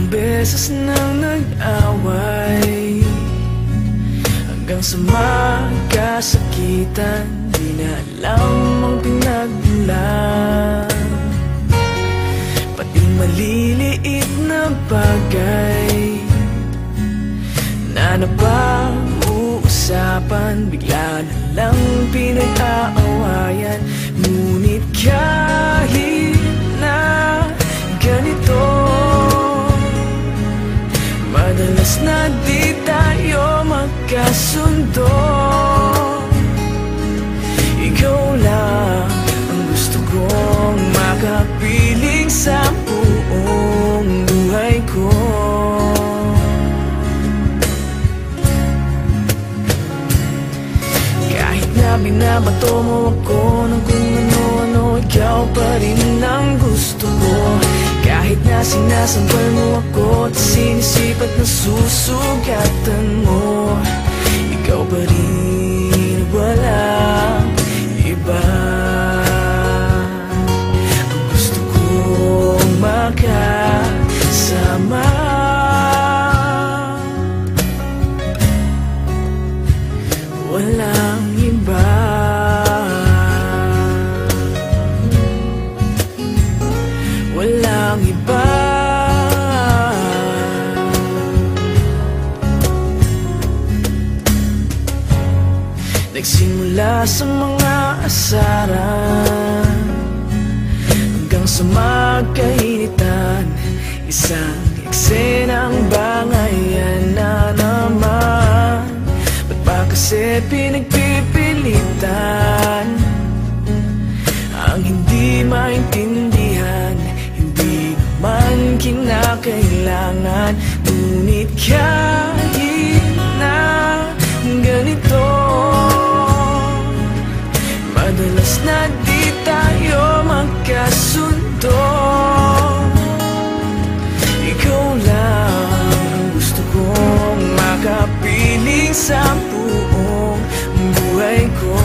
beses nang nag-away, hanggang sa magkasakitan, di na alam ang pinagmulan. Pati maliliit na bagay na napag-uusapan, bigla na lang pinag-aawayan. Ngunit kahit na ganito, madalas na di tayo magkasundo. Ikaw lang ang gusto kong makapiling sa buong buhay ko. Kahit na binabato mo ako ng kung ano-ano, ikaw pa rin ang gusto ko. Kahit na sinasampal mo ako at sinisipat na susugatan mo, ikaw pa rin, walang iba. Ang gusto kong makasama, walang iba. Walang iba. Nagsimula sa mga asaran, hanggang sa magkainitan, isang eksenang bangayan na naman. Ba't ba kasi pinagpipilitan ang hindi maintindihan? Hindi naman kinakailangan. Ngunit kahit na ganito, madalas na di tayo magkasundo. Ikaw lang ang gusto kong makapiling sa buong buhay ko.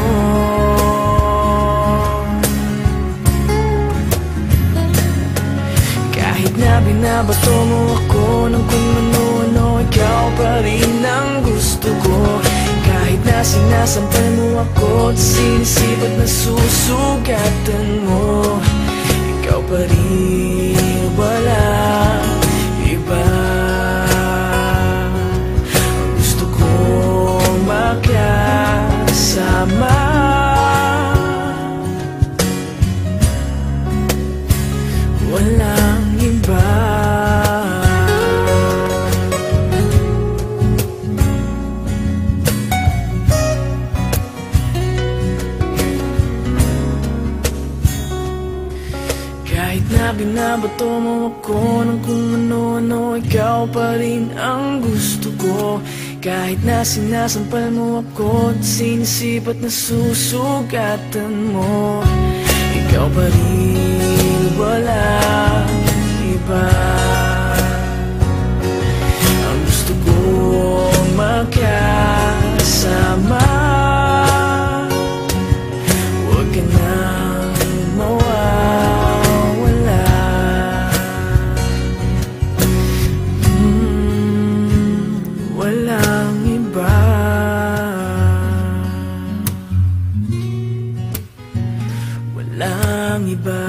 Kahit na binabato mo ako ng kung ano-ano, ikaw pa rin ang gusto ko. Kahit na sinasampal mo ako at sinisipat na susugatan mo, ikaw pa rin, walang iba. Ang gusto kong makasama, walang iba. Kahit na binabato mo ako ng kung ano-ano, ikaw pa rin ang gusto ko. Kahit na sinasampal mo ako at sinisipat na susugatan mo, ikaw pa rin, walang iba. Ang gusto kong makasama, huwag ka nang mawawala. Walang iba. Walang iba.